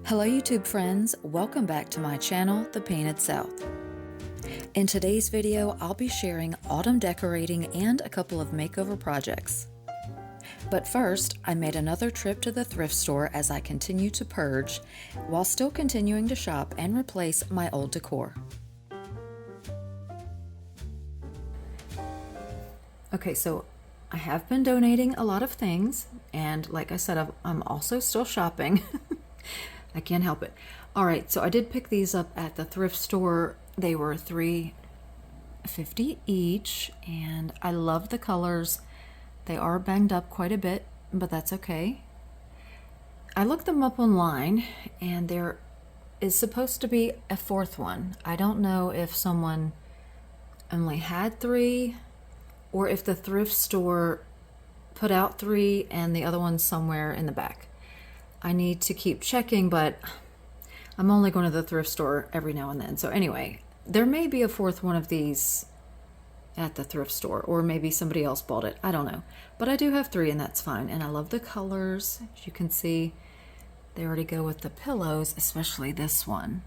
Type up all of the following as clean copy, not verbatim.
Hello YouTube friends, welcome back to my channel, The Painted South. In today's video, I'll be sharing autumn decorating and a couple of makeover projects. But first, I made another trip to the thrift store as I continue to purge, while still continuing to shop and replace my old decor. Okay, so I have been donating a lot of things, and like I said, I'm also still shopping. I can't help it. All right, so I did pick these up at the thrift store. They were $3.50 each, and I love the colors. They are banged up quite a bit, but that's okay. I looked them up online, and there is supposed to be a fourth one. I don't know if someone only had three, or if the thrift store put out three and the other one's somewhere in the back. I need to keep checking, but I'm only going to the thrift store every now and then. So anyway, there may be a fourth one of these at the thrift store, or maybe somebody else bought it. I don't know. But I do have three, and that's fine. And I love the colors. As you can see, they already go with the pillows, especially this one.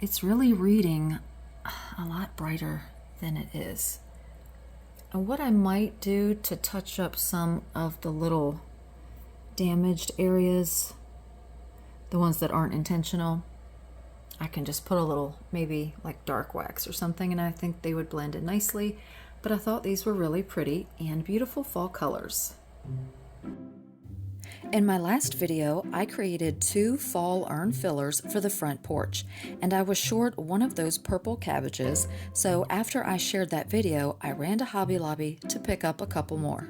It's really reading a lot brighter than it is. And what I might do to touch up some of the little damaged areas, the ones that aren't intentional, I can just put a little, maybe like dark wax or something, and I think they would blend in nicely. But I thought these were really pretty and beautiful fall colors. In my last video, I created 2 fall urn fillers for the front porch, and I was short one of those purple cabbages, so after I shared that video, I ran to Hobby Lobby to pick up a couple more.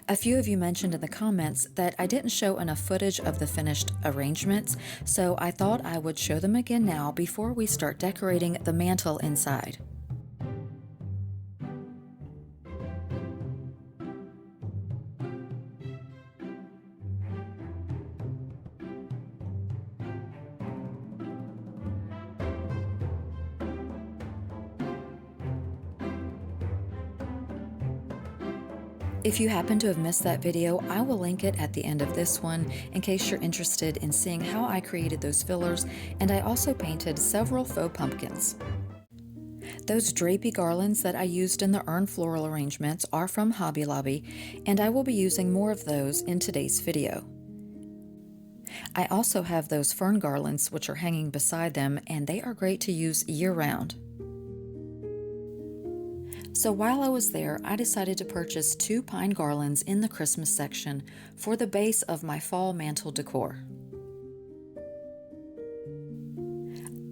A few of you mentioned in the comments that I didn't show enough footage of the finished arrangements, so I thought I would show them again now before we start decorating the mantle inside. If you happen to have missed that video, I will link it at the end of this one in case you're interested in seeing how I created those fillers, and I also painted several faux pumpkins. Those drapey garlands that I used in the urn floral arrangements are from Hobby Lobby, and I will be using more of those in today's video. I also have those fern garlands which are hanging beside them, and they are great to use year-round. So while I was there, I decided to purchase 2 pine garlands in the Christmas section for the base of my fall mantle decor.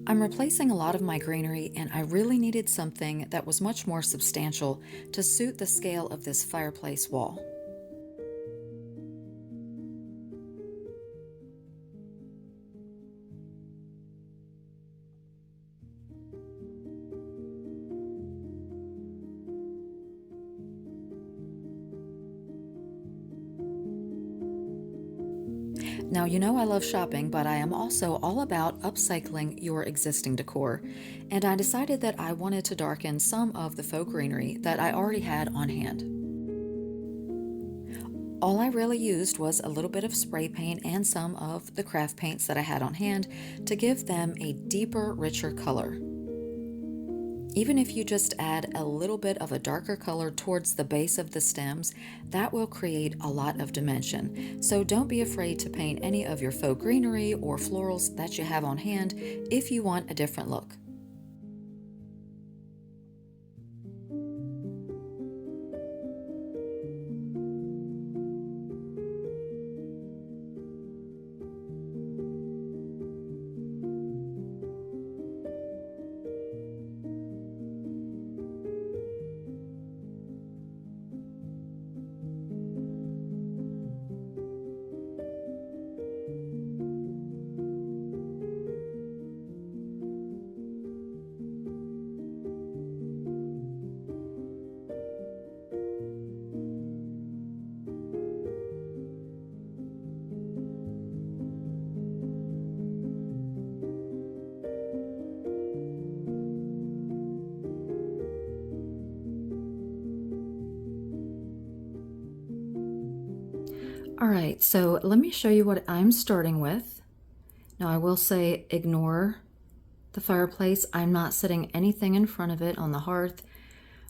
I'm replacing a lot of my greenery, and I really needed something that was much more substantial to suit the scale of this fireplace wall. Now, you know I love shopping, but I am also all about upcycling your existing decor, and I decided that I wanted to darken some of the faux greenery that I already had on hand. All I really used was a little bit of spray paint and some of the craft paints that I had on hand to give them a deeper, richer color. Even if you just add a little bit of a darker color towards the base of the stems, that will create a lot of dimension. So don't be afraid to paint any of your faux greenery or florals that you have on hand if you want a different look. All right, so let me show you what I'm starting with. Now I will say ignore the fireplace. I'm not setting anything in front of it on the hearth.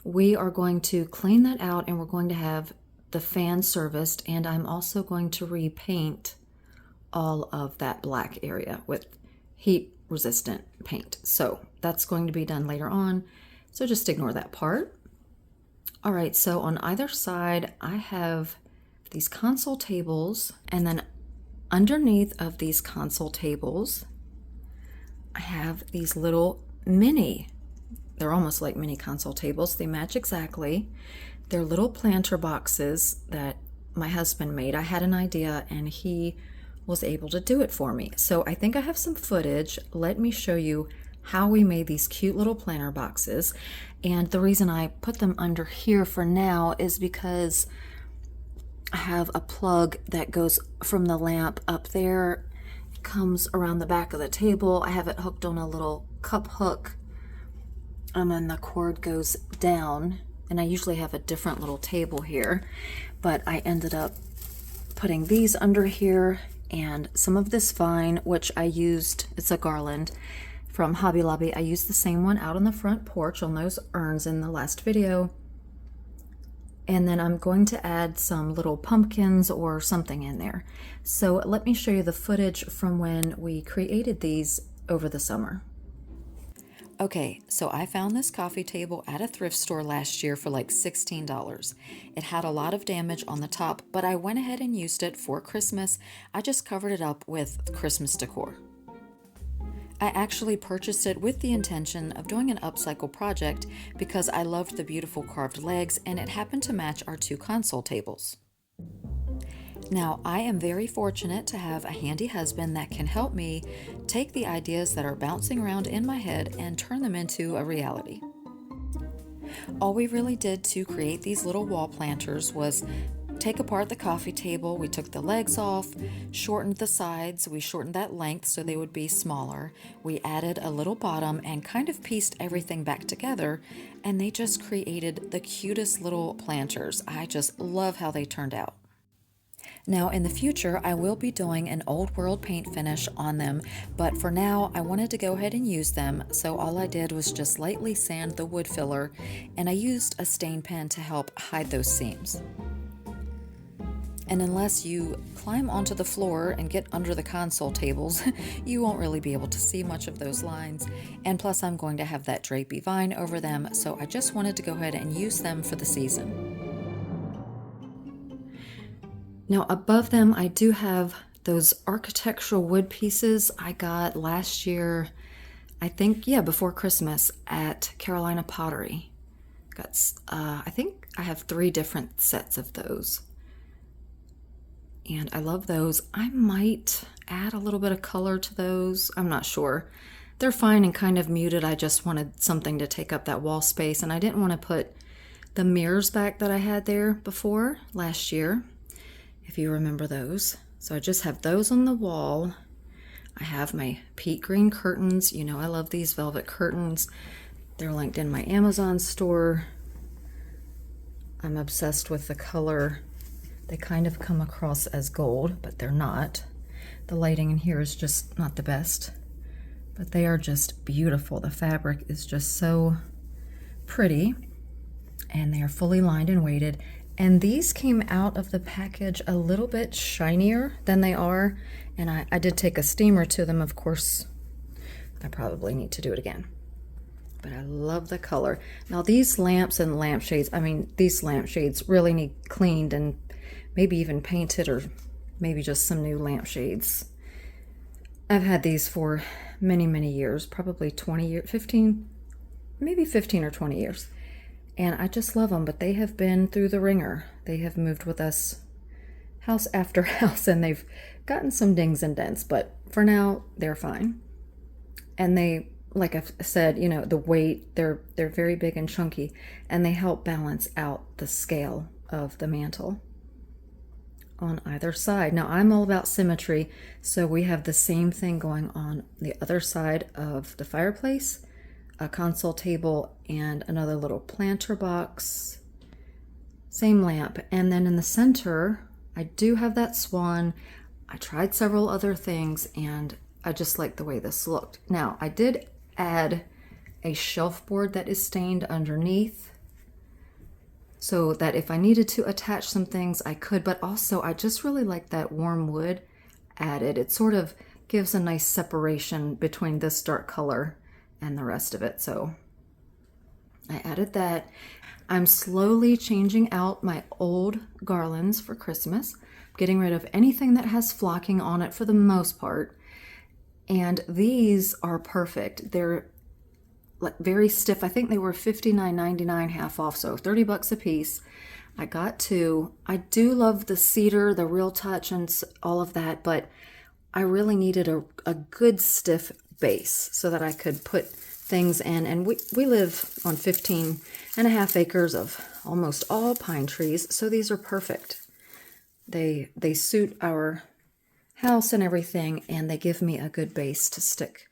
We are going to clean that out and we're going to have the fan serviced, and I'm also going to repaint all of that black area with heat resistant paint. So that's going to be done later on. So just ignore that part. All right, so on either side, I have these console tables, and then underneath of these console tables, I have these little they're almost like mini console tables. They match exactly. They're little planter boxes that my husband made. I had an idea and he was able to do it for me. So I think I have some footage. Let me show you how we made these cute little planter boxes. And the reason I put them under here for now is because I have a plug that goes from the lamp up there. It comes around the back of the table. I have it hooked on a little cup hook, and then the cord goes down, and I usually have a different little table here, but I ended up putting these under here, and some of this vine, which I used, it's a garland from Hobby Lobby. I used the same one out on the front porch on those urns in the last video. And then I'm going to add some little pumpkins or something in there. So let me show you the footage from when we created these over the summer. Okay, so I found this coffee table at a thrift store last year for like $16. It had a lot of damage on the top, but I went ahead and used it for Christmas. I just covered it up with Christmas decor. I actually purchased it with the intention of doing an upcycle project because I loved the beautiful carved legs and it happened to match our two console tables. Now, I am very fortunate to have a handy husband that can help me take the ideas that are bouncing around in my head and turn them into a reality. All we really did to create these little wall planters was take apart the coffee table. We took the legs off, shortened the sides. We shortened that length so they would be smaller. We added a little bottom and kind of pieced everything back together, and they just created the cutest little planters. I just love how they turned out. Now in the future, I will be doing an old world paint finish on them, but for now I wanted to go ahead and use them, so all I did was just lightly sand the wood filler, and I used a stain pen to help hide those seams. And unless you climb onto the floor and get under the console tables, you won't really be able to see much of those lines. And plus I'm going to have that drapey vine over them, so I just wanted to go ahead and use them for the season. Now above them I do have those architectural wood pieces I got last year, I think, yeah, before Christmas at Carolina Pottery. I think I have 3 different sets of those. And I love those. I might add a little bit of color to those. I'm not sure. They're fine and kind of muted. I just wanted something to take up that wall space, and I didn't want to put the mirrors back that I had there before last year, if you remember those. So I just have those on the wall. I have my peat green curtains. You know, I love these velvet curtains. They're linked in my Amazon store. I'm obsessed with the color. They kind of come across as gold, but they're not. The lighting in here is just not the best, but they are just beautiful. The fabric is just so pretty, and they are fully lined and weighted. And these came out of the package a little bit shinier than they are, and I did take a steamer to them. Of course, I probably need to do it again. But I love the color. Now these lamps and lampshades, these lampshades really need cleaned and maybe even painted, or maybe just some new lampshades. I've had these for many, many years, probably 20 years, 15, maybe 15 or 20 years. And I just love them, but they have been through the ringer. They have moved with us house after house, and they've gotten some dings and dents, but for now, they're fine. And they, like I've said, you know, the weight, they're very big and chunky, and they help balance out the scale of the mantle on either side. Now I'm all about symmetry, so we have the same thing going on the other side of the fireplace, a console table and another little planter box, same lamp, and then in the center I do have that swan. I tried several other things and I just like the way this looked. Now, I did add a shelf board that is stained underneath so that if I needed to attach some things, I could, but also I just really like that warm wood added. It sort of gives a nice separation between this dark color and the rest of it. So I added that. I'm slowly changing out my old garlands for Christmas, getting rid of anything that has flocking on it for the most part. And these are perfect. They're like very stiff. I think they were $59.99 half off, so $30 a piece. I got two. I do love the cedar, the real touch and all of that, but I really needed a good stiff base so that I could put things in. And we live on 15.5 acres of almost all pine trees, so these are perfect. They suit our house and everything, and they give me a good base to stick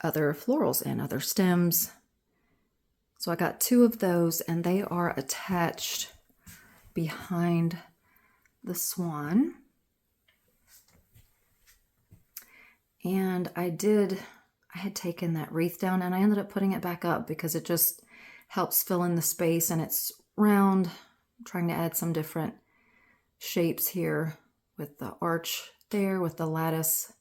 other florals in, other stems. So I got two of those, and they are attached behind the swan. And I had taken that wreath down and I ended up putting it back up because it just helps fill in the space, and it's round. I'm trying to add some different shapes here with the arch there, with the lattice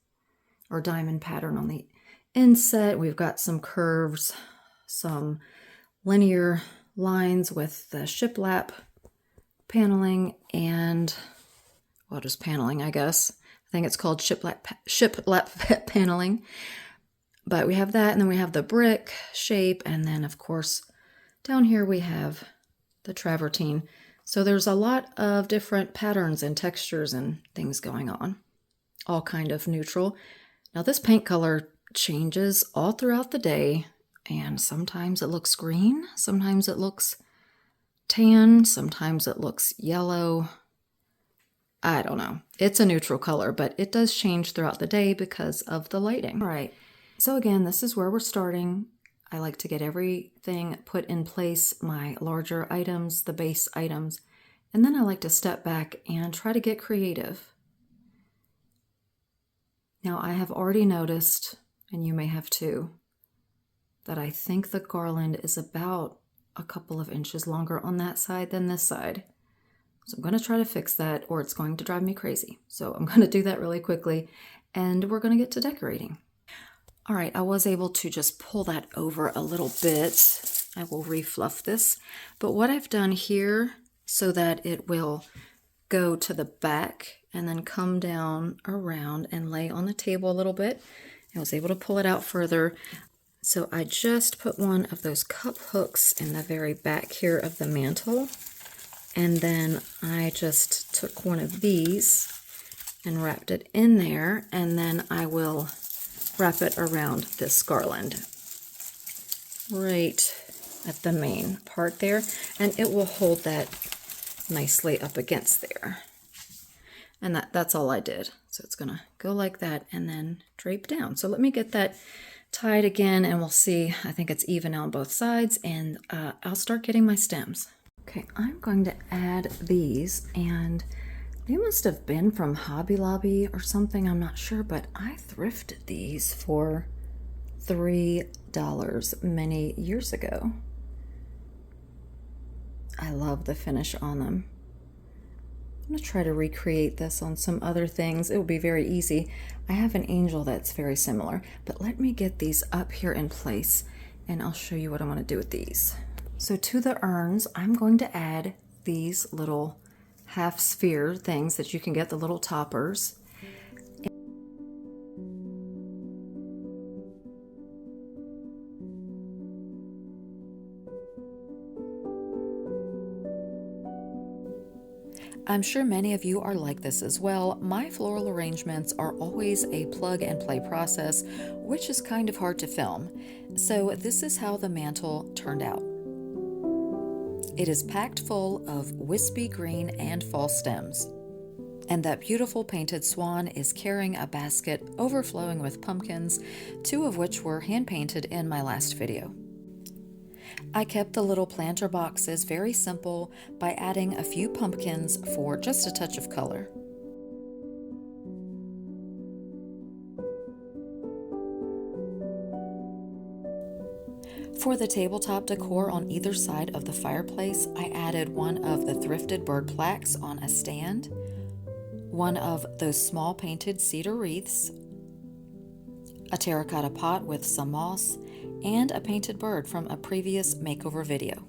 or diamond pattern on the inset. We've got some curves, some linear lines with the shiplap paneling and, well, just paneling, I guess. I think it's called shiplap paneling. But we have that, and then we have the brick shape, and then, of course, down here we have the travertine. So there's a lot of different patterns and textures and things going on, all kind of neutral. Now this paint color changes all throughout the day, and sometimes it looks green, sometimes it looks tan, sometimes it looks yellow. I don't know. It's a neutral color, but it does change throughout the day because of the lighting. All right. So again, this is where we're starting. I like to get everything put in place, my larger items, the base items, and then I like to step back and try to get creative. Now I have already noticed, and you may have too, that I think the garland is about a couple of inches longer on that side than this side. So I'm going to try to fix that, or it's going to drive me crazy. So I'm going to do that really quickly, and we're going to get to decorating. All right, I was able to just pull that over a little bit. I will refluff this. But what I've done here, so that it will go to the back and then come down around and lay on the table a little bit, I was able to pull it out further. So I just put one of those cup hooks in the very back here of the mantle. And then I just took one of these and wrapped it in there, and then I will wrap it around this garland right at the main part there, and it will hold that nicely up against there. And that's all I did. So it's gonna go like that and then drape down. So let me get that tied again, and we'll see. I think it's even on both sides, and I'll start getting my stems. Okay, I'm going to add these, and they must have been from Hobby Lobby or something, I'm not sure, but I thrifted these for $3 many years ago. I love the finish on them. I'm going to try to recreate this on some other things. It will be very easy. I have an angel that's very similar, but let me get these up here in place, and I'll show you what I'm going to do with these. So to the urns, I'm going to add these little half sphere things that you can get, the little toppers. I'm sure many of you are like this as well. My floral arrangements are always a plug and play process, which is kind of hard to film. So this is how the mantle turned out. It is packed full of wispy green and fall stems. And that beautiful painted swan is carrying a basket overflowing with pumpkins, 2 of which were hand painted in my last video. I kept the little planter boxes very simple by adding a few pumpkins for just a touch of color. For the tabletop decor on either side of the fireplace, I added one of the thrifted bird plaques on a stand, one of those small painted cedar wreaths, a terracotta pot with some moss, and a painted bird from a previous makeover video.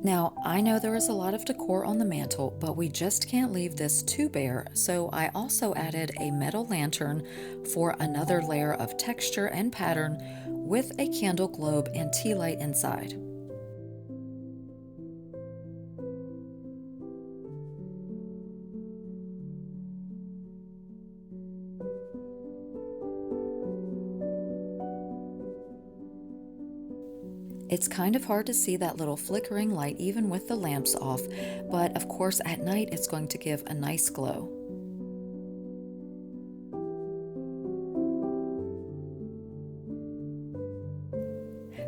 Now, I know there is a lot of decor on the mantle, but we just can't leave this too bare, so I also added a metal lantern for another layer of texture and pattern with a candle globe and tea light inside. It's kind of hard to see that little flickering light even with the lamps off, but of course at night it's going to give a nice glow.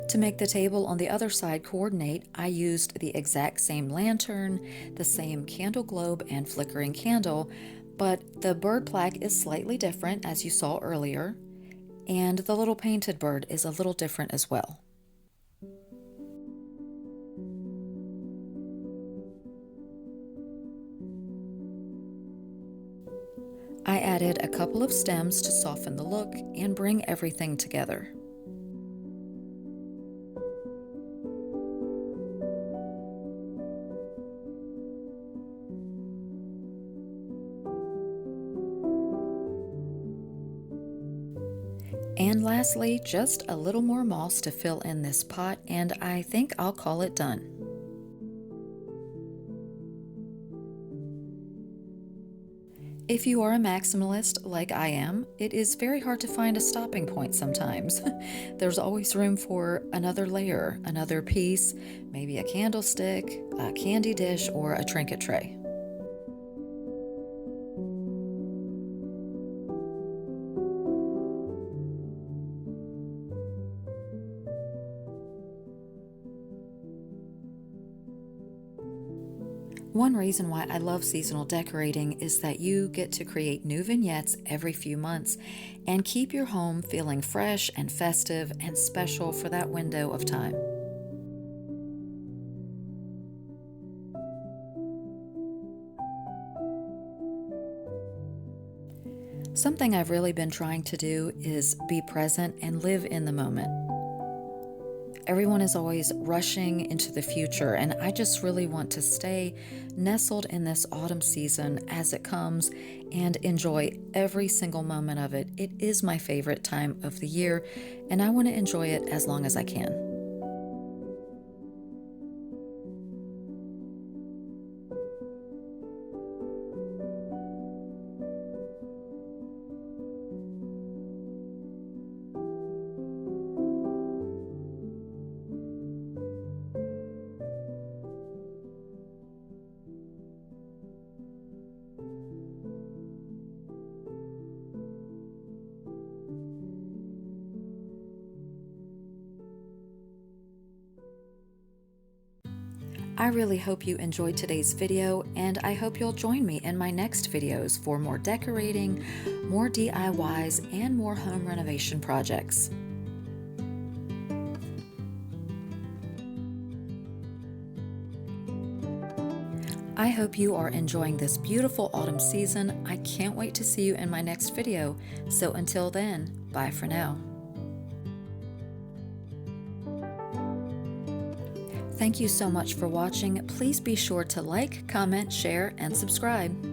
To make the table on the other side coordinate, I used the exact same lantern, the same candle globe and flickering candle, but the bird plaque is slightly different as you saw earlier, and the little painted bird is a little different as well. I added a couple of stems to soften the look and bring everything together. And lastly, just a little more moss to fill in this pot, and I think I'll call it done. If you are a maximalist like I am, it is very hard to find a stopping point sometimes. There's always room for another layer, another piece, maybe a candlestick, a candy dish, or a trinket tray. One reason why I love seasonal decorating is that you get to create new vignettes every few months and keep your home feeling fresh and festive and special for that window of time. Something I've really been trying to do is be present and live in the moment. Everyone is always rushing into the future, and I just really want to stay nestled in this autumn season as it comes and enjoy every single moment of it. It is my favorite time of the year, and I want to enjoy it as long as I can. I really hope you enjoyed today's video, and I hope you'll join me in my next videos for more decorating, more DIYs, and more home renovation projects. I hope you are enjoying this beautiful autumn season. I can't wait to see you in my next video. So until then, bye for now. Thank you so much for watching. Please be sure to like, comment, share, and subscribe.